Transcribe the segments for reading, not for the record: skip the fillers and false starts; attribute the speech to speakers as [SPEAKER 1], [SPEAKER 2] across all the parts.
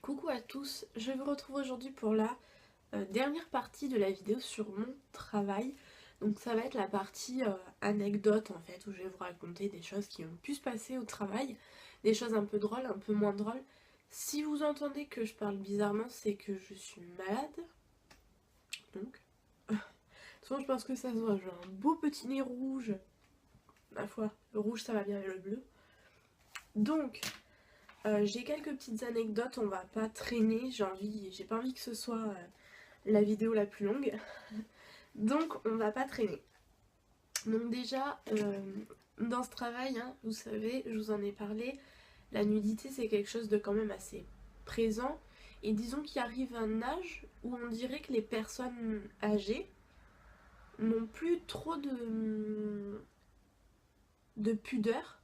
[SPEAKER 1] Coucou à tous, je vous retrouve aujourd'hui pour la dernière partie de la vidéo sur mon travail. Donc ça va être la partie anecdote en fait, où je vais vous raconter des choses qui ont pu se passer au travail, des choses un peu drôles, un peu moins drôles. Si vous entendez que je parle bizarrement, c'est que je suis malade. Donc, souvent je pense que ça se voit, j'ai un beau petit nez rouge. Ma foi, le rouge ça va bien avec le bleu. Donc, j'ai quelques petites anecdotes, on va pas traîner, j'ai pas envie que ce soit la vidéo la plus longue. Donc on va pas traîner. Donc déjà, dans ce travail, hein, vous savez, je vous en ai parlé, la nudité c'est quelque chose de quand même assez présent. Et disons qu'il arrive un âge où on dirait que les personnes âgées n'ont plus trop de pudeur.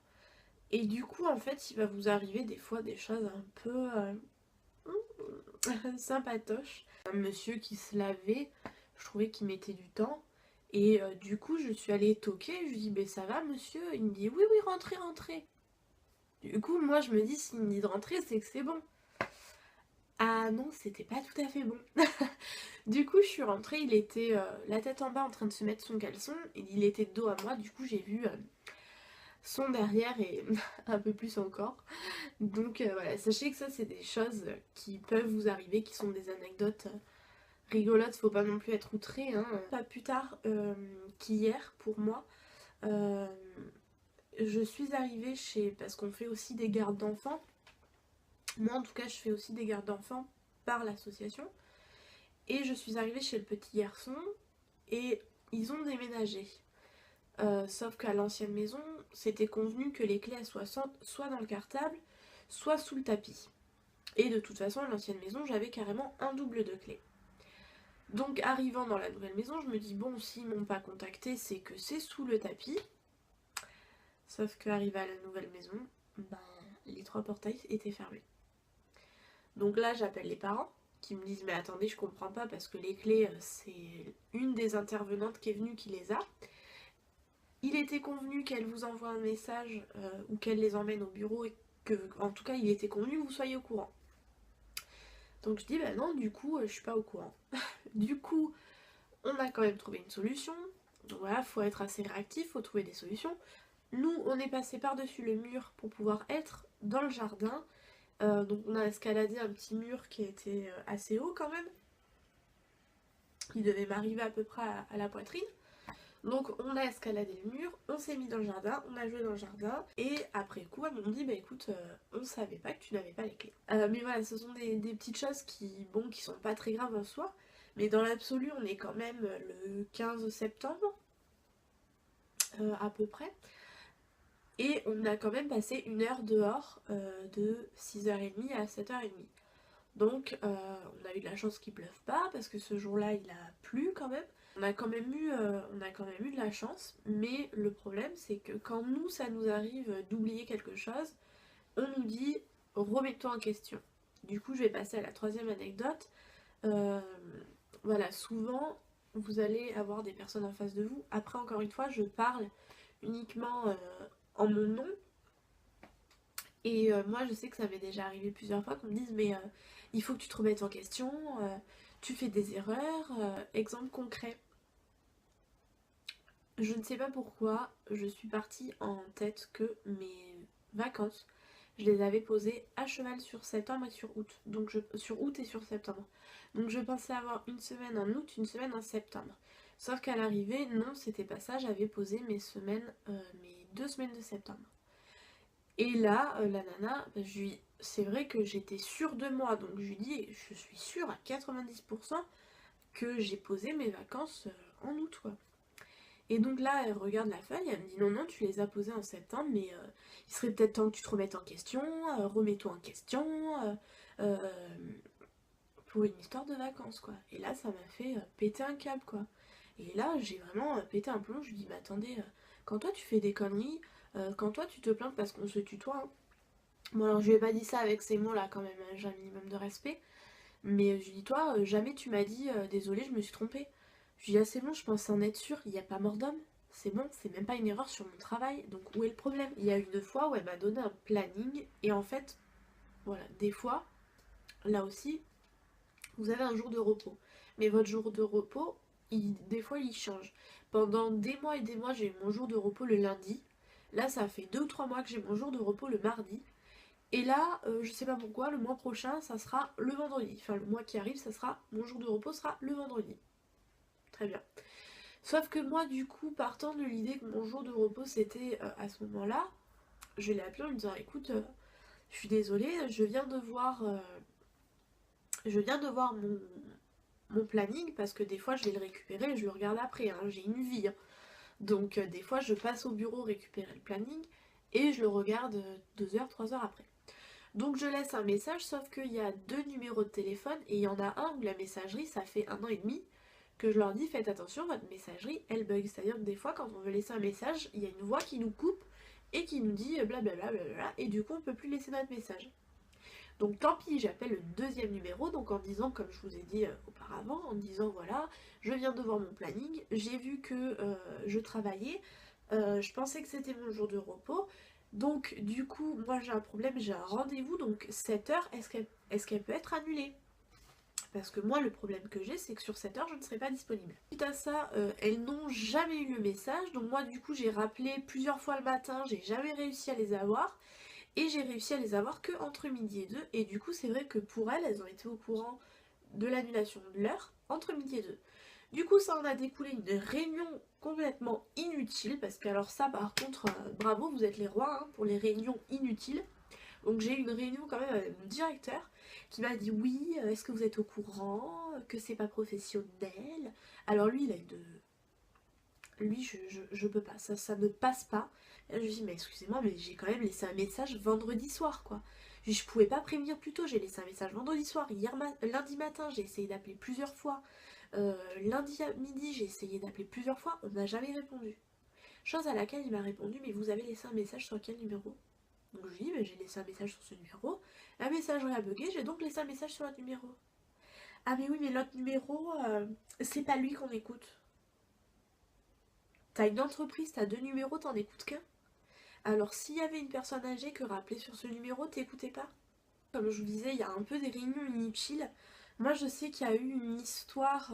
[SPEAKER 1] Et du coup, en fait, il va vous arriver des fois des choses un peu sympatoches. Un monsieur qui se lavait, je trouvais qu'il mettait du temps. Et du coup, je suis allée toquer, je lui dis, mais ça va monsieur? Il me dit, oui, oui, rentrez, rentrez. Du coup, moi, je me dis, s'il me dit de rentrer, c'est que c'est bon. Ah non, c'était pas tout à fait bon. Du coup, je suis rentrée, il était la tête en bas en train de se mettre son caleçon, et il était de dos à moi, du coup, j'ai vu son derrière et un peu plus encore. Donc voilà, sachez que ça, c'est des choses qui peuvent vous arriver, qui sont des anecdotes rigolotes, faut pas non plus être outré, hein. Pas plus tard qu'hier, pour moi, euh, je suis arrivée chez... parce qu'on fait aussi des gardes d'enfants. Moi en tout cas je fais aussi des gardes d'enfants par l'association. Et je suis arrivée chez le petit garçon et ils ont déménagé. Sauf qu'à l'ancienne maison, c'était convenu que les clés soient soit dans le cartable, soit sous le tapis. Et de toute façon, à l'ancienne maison, j'avais carrément un double de clés. Donc arrivant dans la nouvelle maison, je me dis bon, s'ils m'ont pas contacté, c'est que c'est sous le tapis. Sauf qu'arrivé à la nouvelle maison, ben, les 3 portails étaient fermés. Donc là, j'appelle les parents qui me disent mais attendez, je comprends pas parce que les clés, c'est une des intervenantes qui est venue qui les a. Il était convenu qu'elle vous envoie un message ou qu'elle les emmène au bureau et que, en tout cas, il était convenu que vous soyez au courant. Donc je dis bah non, du coup, je suis pas au courant. Du coup, on a quand même trouvé une solution. Donc voilà, faut être assez réactif, faut trouver des solutions. Nous, on est passé par-dessus le mur pour pouvoir être dans le jardin. Donc on a escaladé un petit mur qui était assez haut quand même. Il devait m'arriver à peu près à la poitrine. Donc on a escaladé le mur, on s'est mis dans le jardin, on a joué dans le jardin. Et après coup, elles m'ont dit bah écoute, on savait pas que tu n'avais pas les clés. Mais voilà, ce sont des petites choses qui sont pas très graves en soi. Mais dans l'absolu, on est quand même le 15 septembre, à peu près. Et on a quand même passé une heure dehors de 6h30 à 7h30. Donc on a eu de la chance qu'il pleuve pas parce que ce jour-là il a plu quand même. On a quand même eu de la chance, mais le problème c'est que quand nous ça nous arrive d'oublier quelque chose, on nous dit remets-toi en question. Du coup je vais passer à la troisième anecdote. Euh, voilà, souvent vous allez avoir des personnes en face de vous. Après encore une fois je parle uniquement en mon nom. Et moi je sais que ça m'est déjà arrivé plusieurs fois qu'on me dise mais il faut que tu te remettes en question, tu fais des erreurs. Exemple concret, je ne sais pas pourquoi je suis partie en tête que mes vacances, je les avais posées à cheval sur septembre et sur août. Donc sur août et sur septembre. Donc je pensais avoir une semaine en août, une semaine en septembre. Sauf qu'à l'arrivée, non, c'était pas ça, j'avais posé mes 2 semaines de septembre. Et là, la nana, c'est vrai que j'étais sûre de moi, donc je lui dis, je suis sûre à 90% que j'ai posé mes vacances en août, quoi. Et donc là, elle regarde la feuille, elle me dit non, non, tu les as posées en septembre, mais il serait peut-être temps que tu te remettes en question, remets-toi en question, euh, pour une histoire de vacances, quoi. Et là, ça m'a fait péter un câble, quoi. Et là, j'ai vraiment pété un plomb, je lui dis, mais attendez, quand toi tu fais des conneries, quand toi tu te plains parce qu'on se tutoie, hein. Bon alors je lui ai pas dit ça avec ces mots là quand même, hein, j'ai un minimum de respect. Mais je lui dis toi, jamais tu m'as dit désolé je me suis trompée. Je lui dis ah c'est bon, je pense en être sûre, il n'y a pas mort d'homme. C'est bon, c'est même pas une erreur sur mon travail. Donc où est le problème? Il y a une fois où elle m'a donné un planning et en fait, voilà, des fois, là aussi, vous avez un jour de repos. Mais votre jour de repos, des fois, il change. Pendant des mois et des mois, j'ai eu mon jour de repos le lundi. Là, ça fait 2 ou 3 mois que j'ai mon jour de repos le mardi. Et là, je sais pas pourquoi, le mois prochain, ça sera le vendredi. Enfin, le mois qui arrive, ça sera mon jour de repos sera le vendredi. Très bien. Sauf que moi, du coup, partant de l'idée que mon jour de repos c'était à ce moment-là, je l'ai appelé en lui disant écoute, je suis désolée, je viens de voir mon planning parce que des fois je vais le récupérer et je le regarde après, hein, j'ai une vie. Hein. Donc des fois je passe au bureau récupérer le planning et je le regarde 2 heures, 3 heures après. Donc je laisse un message, sauf qu'il y a 2 numéros de téléphone et il y en a un où la messagerie, ça fait 1 an et demi que je leur dis faites attention, votre messagerie elle bug. C'est-à-dire que des fois quand on veut laisser un message, il y a une voix qui nous coupe et qui nous dit blablabla et du coup on peut plus laisser notre message. Donc tant pis, j'appelle le deuxième numéro, donc en disant, comme je vous ai dit auparavant, en disant voilà, je viens de voir mon planning, j'ai vu que je travaillais, je pensais que c'était mon jour de repos, donc du coup, moi j'ai un problème, j'ai un rendez-vous, donc 7 heures, est-ce qu'elle peut être annulée? Parce que moi, le problème que j'ai, c'est que sur 7 heures, je ne serai pas disponible. Suite à ça, elles n'ont jamais eu le message, donc moi du coup, j'ai rappelé plusieurs fois le matin, j'ai jamais réussi à les avoir. Et j'ai réussi à les avoir que entre midi et 2. Et du coup, c'est vrai que pour elles, elles ont été au courant de l'annulation de l'heure entre midi et 2. Du coup, ça en a découlé une réunion complètement inutile. Parce que, alors, ça, par contre, bravo, vous êtes les rois hein, pour les réunions inutiles. Donc, j'ai eu une réunion quand même avec mon directeur qui m'a dit oui, est-ce que vous êtes au courant que c'est pas professionnel? Alors, lui, il a une lui je peux pas, ça ne passe pas. Et là, je lui dis mais excusez-moi mais j'ai quand même laissé un message vendredi soir quoi. Je pouvais pas prévenir plus tôt, j'ai laissé un message vendredi soir, lundi matin j'ai essayé d'appeler plusieurs fois, lundi à midi j'ai essayé d'appeler plusieurs fois, on m'a jamais répondu. Chose à laquelle il m'a répondu mais vous avez laissé un message sur quel numéro? Donc je lui dis mais j'ai laissé un message sur ce numéro, la messagerie a bugué, j'ai donc laissé un message sur l'autre numéro. Ah mais oui mais l'autre numéro, c'est pas lui qu'on écoute. T'as une entreprise, t'as 2 numéros, t'en écoutes qu'un. Alors s'il y avait une personne âgée que rappeler sur ce numéro, t'écoutais pas. Comme je vous disais, il y a un peu des réunions inutiles. Moi je sais qu'il y a eu une histoire,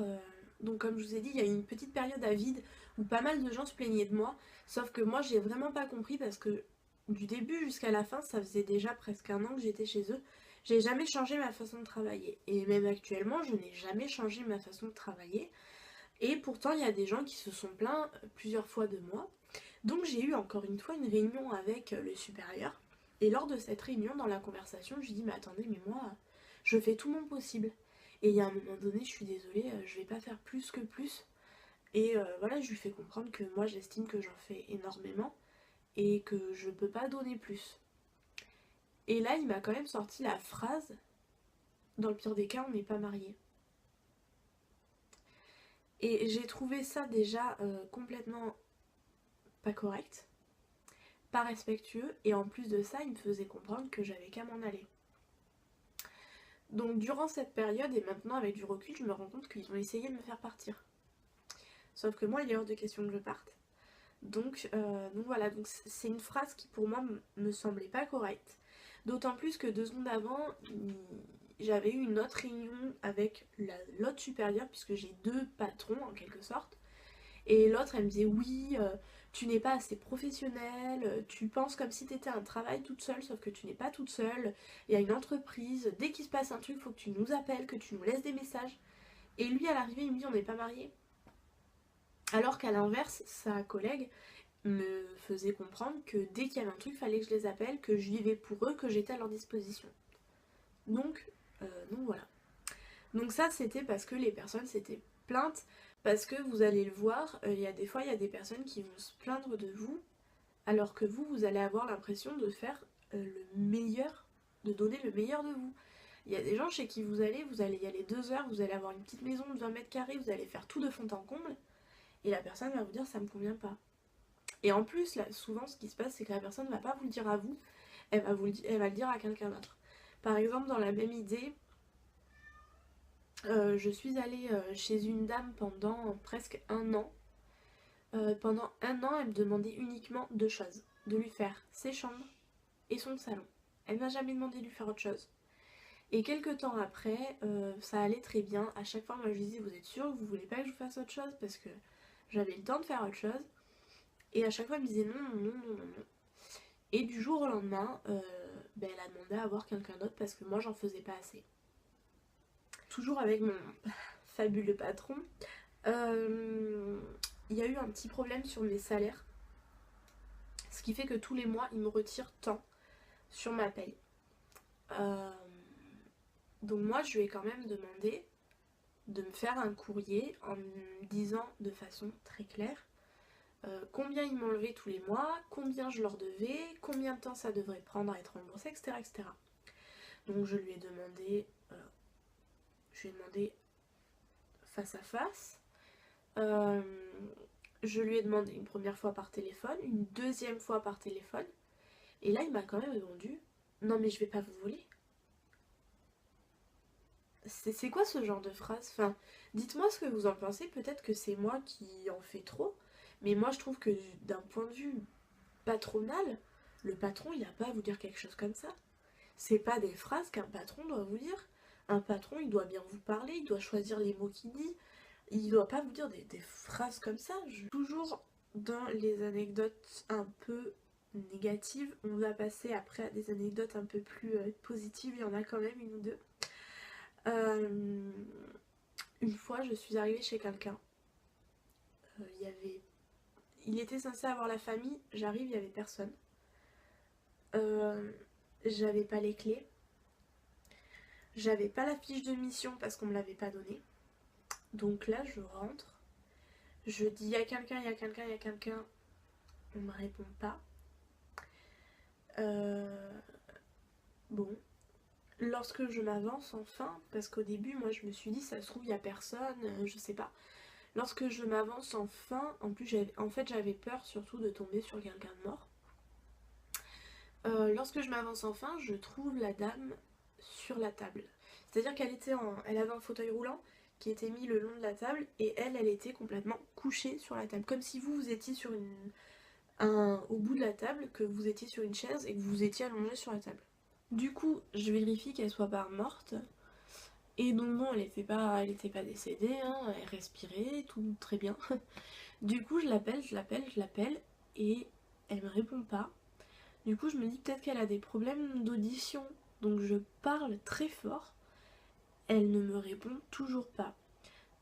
[SPEAKER 1] donc comme je vous ai dit, il y a eu une petite période à vide où pas mal de gens se plaignaient de moi. Sauf que moi j'ai vraiment pas compris parce que du début jusqu'à la fin, ça faisait déjà presque 1 an que j'étais chez eux. J'ai jamais changé ma façon de travailler. Et même actuellement, je n'ai jamais changé ma façon de travailler. Et pourtant, il y a des gens qui se sont plaints plusieurs fois de moi. Donc j'ai eu encore une fois une réunion avec le supérieur. Et lors de cette réunion, dans la conversation, je lui dis mais attendez, mais moi, je fais tout mon possible. Et il y a un moment donné, je suis désolée, je vais pas faire plus que plus. Et voilà, je lui fais comprendre que moi, j'estime que j'en fais énormément et que je peux pas donner plus. Et là, il m'a quand même sorti la phrase, dans le pire des cas, on n'est pas mariés. Et j'ai trouvé ça déjà complètement pas correct, pas respectueux, et en plus de ça, il me faisait comprendre que j'avais qu'à m'en aller. Donc durant cette période, et maintenant avec du recul, je me rends compte qu'ils ont essayé de me faire partir. Sauf que moi, il est hors de question que je parte. Donc voilà, donc c'est une phrase qui pour moi me semblait pas correcte. D'autant plus que 2 secondes avant, j'avais eu une autre réunion avec l'autre supérieure, puisque j'ai 2 patrons en quelque sorte. Et l'autre, elle me disait oui, tu n'es pas assez professionnelle, tu penses comme si tu étais un travail toute seule, sauf que tu n'es pas toute seule. Il y a une entreprise, dès qu'il se passe un truc, il faut que tu nous appelles, que tu nous laisses des messages. Et lui, à l'arrivée, il me dit on n'est pas mariés. Alors qu'à l'inverse, sa collègue me faisait comprendre que dès qu'il y avait un truc, il fallait que je les appelle, que je vivais pour eux, que j'étais à leur disposition. Donc voilà. Donc ça, c'était parce que les personnes s'étaient plaintes. Parce que vous allez le voir, il y a des fois, il y a des personnes qui vont se plaindre de vous, alors que vous allez avoir l'impression de faire le meilleur, de donner le meilleur de vous. Il y a des gens chez qui vous allez y aller 2 heures, vous allez avoir une petite maison de 20 mètres carrés, vous allez faire tout de fond en comble, et la personne va vous dire ça me convient pas. Et en plus, là, souvent, ce qui se passe, c'est que la personne ne va pas vous le dire à vous, elle va le dire à quelqu'un d'autre. Par exemple, dans la même idée, je suis allée chez une dame pendant presque 1 an. Pendant 1 an, elle me demandait uniquement 2 choses. De lui faire ses chambres et son salon. Elle m'a jamais demandé de lui faire autre chose. Et quelques temps après, ça allait très bien. À chaque fois, moi je disais, vous êtes sûr que vous voulez pas que je vous fasse autre chose? Parce que j'avais le temps de faire autre chose. Et à chaque fois, elle me disait non, non, non, non, non, non. Et du jour au lendemain, elle a demandé à voir quelqu'un d'autre parce que moi, j'en faisais pas assez. Toujours avec mon fabuleux patron, il y a eu un petit problème sur mes salaires. Ce qui fait que tous les mois, il me retire tant sur ma paye. Donc moi, je lui ai quand même demandé de me faire un courrier en me disant de façon très claire combien ils m'enlevaient tous les mois, combien je leur devais, combien de temps ça devrait prendre à être remboursé, etc. etc. Donc je lui ai demandé, face à face. Je lui ai demandé une première fois par téléphone, une deuxième fois par téléphone. Et là, il m'a quand même répondu non mais je vais pas vous voler. C'est quoi ce genre de phrase? Enfin, dites-moi ce que vous en pensez, peut-être que c'est moi qui en fais trop, mais moi je trouve que d'un point de vue patronal, le patron il a pas à vous dire quelque chose comme ça. C'est pas des phrases qu'un patron doit vous dire. Un patron il doit bien vous parler, il doit choisir les mots qu'il dit, il doit pas vous dire des phrases comme ça. Toujours dans les anecdotes un peu négatives, on va passer après à des anecdotes un peu plus positives, il y en a quand même une ou deux. Une fois, je suis arrivée chez quelqu'un. Il était censé avoir la famille. J'arrive, il n'y avait personne. J'avais pas les clés. J'avais pas la fiche de mission parce qu'on me l'avait pas donnée. Donc là, je rentre. Je dis il y a quelqu'un, il y a quelqu'un, il y a quelqu'un. On me répond pas. Bon. Lorsque je m'avance enfin, parce qu'au début, moi je me suis dit ça se trouve il y a personne, je sais pas. Lorsque je m'avance enfin, en plus j'avais peur surtout de tomber sur quelqu'un de mort. Lorsque je m'avance enfin, je trouve la dame sur la table. C'est-à-dire elle avait un fauteuil roulant qui était mis le long de la table et elle était complètement couchée sur la table. Comme si vous étiez sur au bout de la table, que vous étiez sur une chaise et que vous étiez allongé sur la table. Du coup, je vérifie qu'elle soit pas morte. Et donc bon, elle était pas décédée, hein, elle respirait, tout très bien. Du coup, je l'appelle, et elle me répond pas. Du coup, je me dis peut-être qu'elle a des problèmes d'audition. Donc je parle très fort, elle ne me répond toujours pas.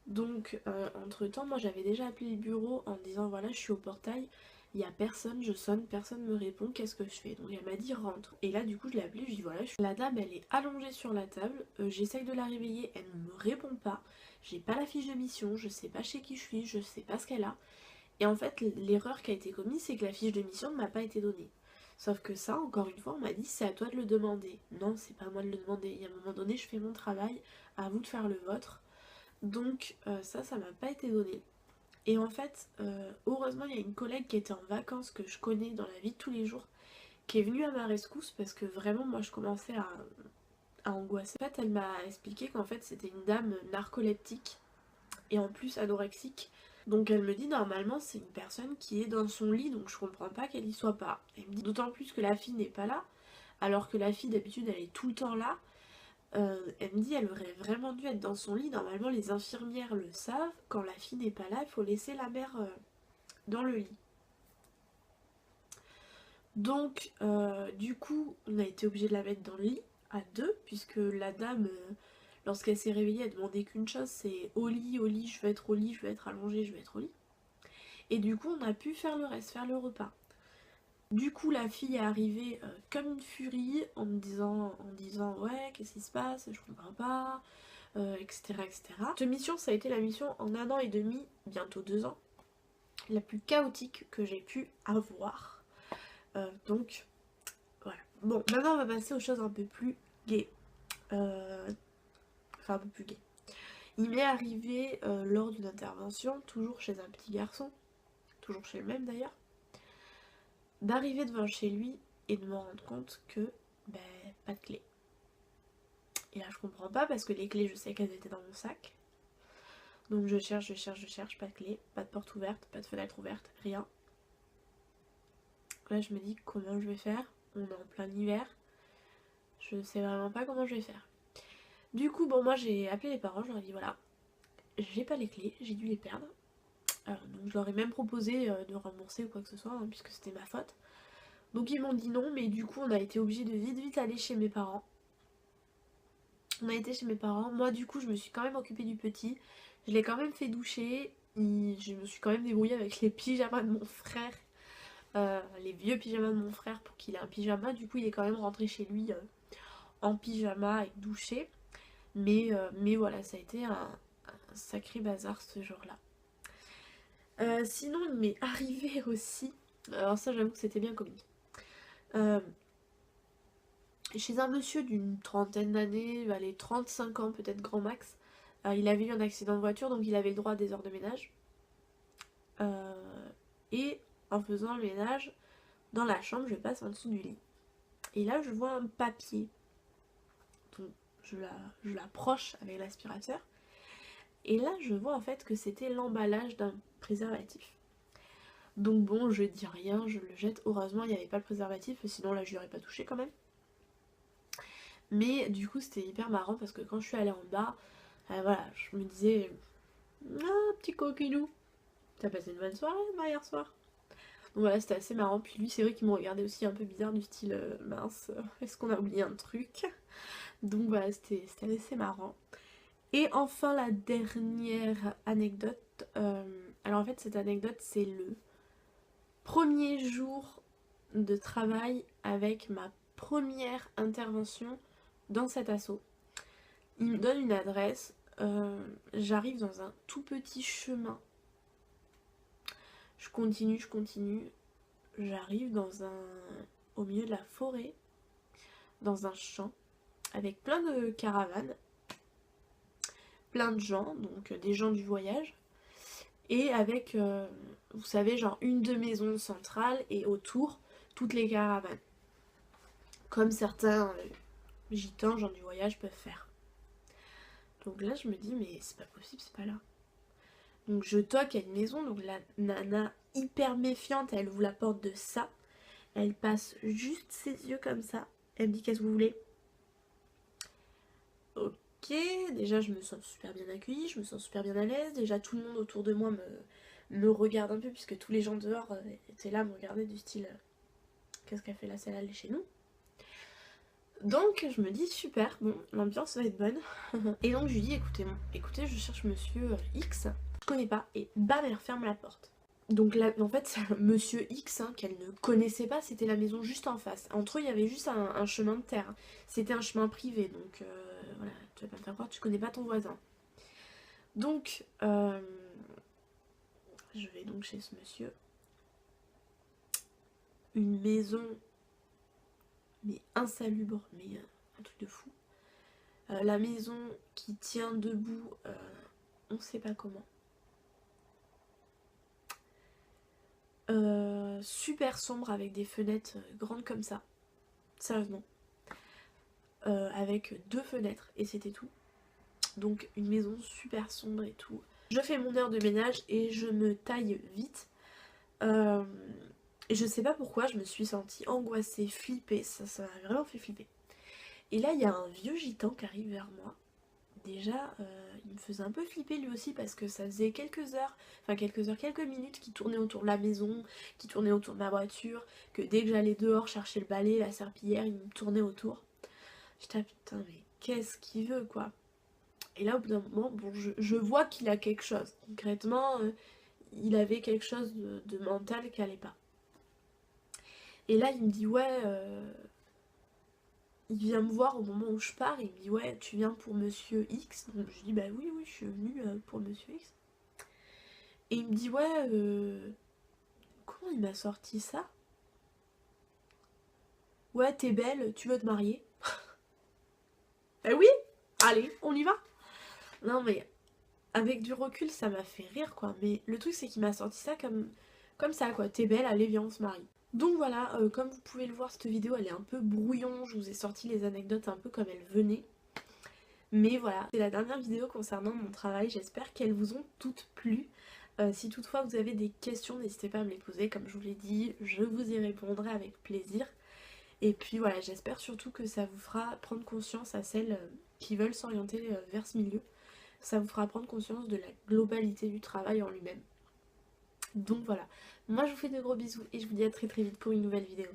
[SPEAKER 1] Donc entre-temps, moi j'avais déjà appelé le bureau en disant voilà, je suis au portail, il y a personne, je sonne, personne me répond, qu'est-ce que je fais? Donc elle m'a dit rentre. Et là du coup je l'ai appelée, je lui dis voilà, la dame elle est allongée sur la table, j'essaye de la réveiller, elle ne me répond pas, j'ai pas la fiche de mission, je sais pas chez qui je suis, je sais pas ce qu'elle a. Et en fait l'erreur qui a été commise c'est que la fiche de mission ne m'a pas été donnée. Sauf que ça, encore une fois, on m'a dit c'est à toi de le demander. Non, c'est pas à moi de le demander. Et à un moment donné, je fais mon travail, à vous de faire le vôtre. Donc ça m'a pas été donné. Et en fait, heureusement, il y a une collègue qui était en vacances que je connais dans la vie de tous les jours, qui est venue à ma rescousse parce que vraiment, moi, je commençais à angoisser. En fait, elle m'a expliqué qu'en fait, c'était une dame narcoleptique et en plus anorexique. Donc elle me dit normalement c'est une personne qui est dans son lit, donc je comprends pas qu'elle y soit pas. Elle me dit d'autant plus que la fille n'est pas là, alors que la fille d'habitude elle est tout le temps là. Elle me dit elle aurait vraiment dû être dans son lit. Normalement les infirmières le savent, quand la fille n'est pas là, il faut laisser la mère dans le lit. Donc du coup on a été obligé de la mettre dans le lit à deux, puisque la dame lorsqu'elle s'est réveillée elle demandait qu'une chose, c'est au lit, je veux être au lit, je veux être allongée, je veux être au lit. Et du coup on a pu faire le reste, faire le repas. Du coup la fille est arrivée comme une furie en me disant ouais qu'est-ce qui se passe, je comprends pas, etc., etc. Cette mission ça a été la mission en 1 an et demi, bientôt 2 ans, la plus chaotique que j'ai pu avoir. Donc voilà. Bon maintenant on va passer aux choses un peu plus gaies. Enfin un peu plus gaies. Il m'est arrivé lors d'une intervention, toujours chez un petit garçon, toujours chez le même d'ailleurs, d'arriver devant chez lui et de me rendre compte que pas de clé. Et là je comprends pas parce que les clés je sais qu'elles étaient dans mon sac. Donc je cherche, pas de clé, pas de porte ouverte, pas de fenêtre ouverte, rien. Là je me dis comment je vais faire, on est en plein hiver, je sais vraiment pas comment je vais faire. Du coup, bon, moi j'ai appelé les parents, je leur ai dit voilà, j'ai pas les clés, j'ai dû les perdre. Donc je leur ai même proposé de rembourser ou quoi que ce soit, hein, puisque c'était ma faute. Donc ils m'ont dit non, mais du coup on a été obligé de vite aller chez mes parents. On a été chez mes parents, moi du coup je me suis quand même occupée du petit, je l'ai quand même fait doucher, je me suis quand même débrouillée avec les pyjamas de mon frère, les vieux pyjamas de mon frère pour qu'il ait un pyjama, du coup il est quand même rentré chez lui en pyjama et douché, mais voilà, ça a été un sacré bazar ce jour-là. Sinon il m'est arrivé aussi, alors ça j'avoue que c'était bien comique, euh, chez un monsieur d'une trentaine d'années, allez 35 ans peut-être grand max, il avait eu un accident de voiture donc il avait le droit à des heures de ménage. Et en faisant le ménage dans la chambre, je passe en dessous du lit. Et là je vois un papier. Donc je l'approche avec l'aspirateur. Et là je vois en fait que c'était l'emballage d'un préservatif. Donc bon, je dis rien, je le jette. Heureusement il n'y avait pas le préservatif, sinon là je lui aurais pas touché quand même. Mais du coup c'était hyper marrant parce que quand je suis allée en bas, voilà, je me disais ah petit coquinou, t'as passé une bonne soirée hier soir. Donc voilà, c'était assez marrant. Puis lui c'est vrai qu'il me regardait aussi un peu bizarre du style mince, est-ce qu'on a oublié un truc? Donc voilà, c'était assez marrant. Et enfin la dernière anecdote, alors en fait cette anecdote c'est le premier jour de travail avec ma première intervention dans cet assaut. Il me donne une adresse, j'arrive dans un tout petit chemin. Je continue, j'arrive au milieu de la forêt, dans un champ, avec plein de caravanes, plein de gens, donc des gens du voyage, et avec, vous savez, genre une de maisons centrales et autour, toutes les caravanes. Comme certains gitans, gens du voyage, peuvent faire. Donc là, je me dis, mais c'est pas possible, c'est pas là. Donc je toque à une maison, donc la nana hyper méfiante, elle ouvre la porte de ça. Elle passe juste ses yeux comme ça. Elle me dit qu'est-ce que vous voulez. Ok, déjà je me sens super bien accueillie, je me sens super bien à l'aise. Déjà tout le monde autour de moi me regarde un peu puisque tous les gens dehors étaient là, me regardaient du style qu'est-ce qu'elle fait là, celle-là, elle est chez nous. Donc je me dis super, bon l'ambiance va être bonne. Et donc je lui dis écoutez je cherche monsieur X, je connais pas, et bam elle referme la porte. Donc là en fait monsieur X qu'elle ne connaissait pas, c'était la maison juste en face. Entre eux il y avait juste un chemin de terre, c'était un chemin privé donc voilà, tu vas pas me faire croire, tu connais pas ton voisin. Donc je vais donc chez ce monsieur. Une maison mais insalubre, mais un truc de fou. La maison qui tient debout, on sait pas comment. Super sombre avec des fenêtres grandes comme ça, sérieusement. Avec 2 fenêtres et c'était tout. Donc une maison super sombre et tout. Je fais mon heure de ménage et je me taille vite. Et je sais pas pourquoi je me suis sentie angoissée, flippée, ça m'a vraiment fait flipper. Et là il y a un vieux gitan qui arrive vers moi. Déjà il me faisait un peu flipper lui aussi parce que ça faisait quelques minutes qu'il tournait autour de la maison, qu'il tournait autour de ma voiture, que dès que j'allais dehors chercher le balai, la serpillière, il me tournait autour. J'étais putain mais qu'est-ce qu'il veut quoi. Et là au bout d'un moment, bon je vois qu'il a quelque chose. Concrètement, il avait quelque chose de mental qui allait pas. Et là il me dit ouais, il vient me voir au moment où je pars, il me dit ouais tu viens pour monsieur X. Donc je dis bah oui je suis venue pour monsieur X. Et il me dit ouais comment il m'a sorti ça? Ouais t'es belle, tu veux te marier? Bah oui, allez on y va. Non mais avec du recul ça m'a fait rire quoi, mais le truc c'est qu'il m'a sorti ça comme ça quoi, t'es belle, allez viens on se marie. Donc voilà, comme vous pouvez le voir cette vidéo elle est un peu brouillon, je vous ai sorti les anecdotes un peu comme elles venaient. Mais voilà, c'est la dernière vidéo concernant mon travail, j'espère qu'elles vous ont toutes plu. Si toutefois vous avez des questions, n'hésitez pas à me les poser, comme je vous l'ai dit, je vous y répondrai avec plaisir. Et puis voilà, j'espère surtout que ça vous fera prendre conscience à celles qui veulent s'orienter vers ce milieu. Ça vous fera prendre conscience de la globalité du travail en lui-même. Donc voilà, moi je vous fais de gros bisous et je vous dis à très très vite pour une nouvelle vidéo.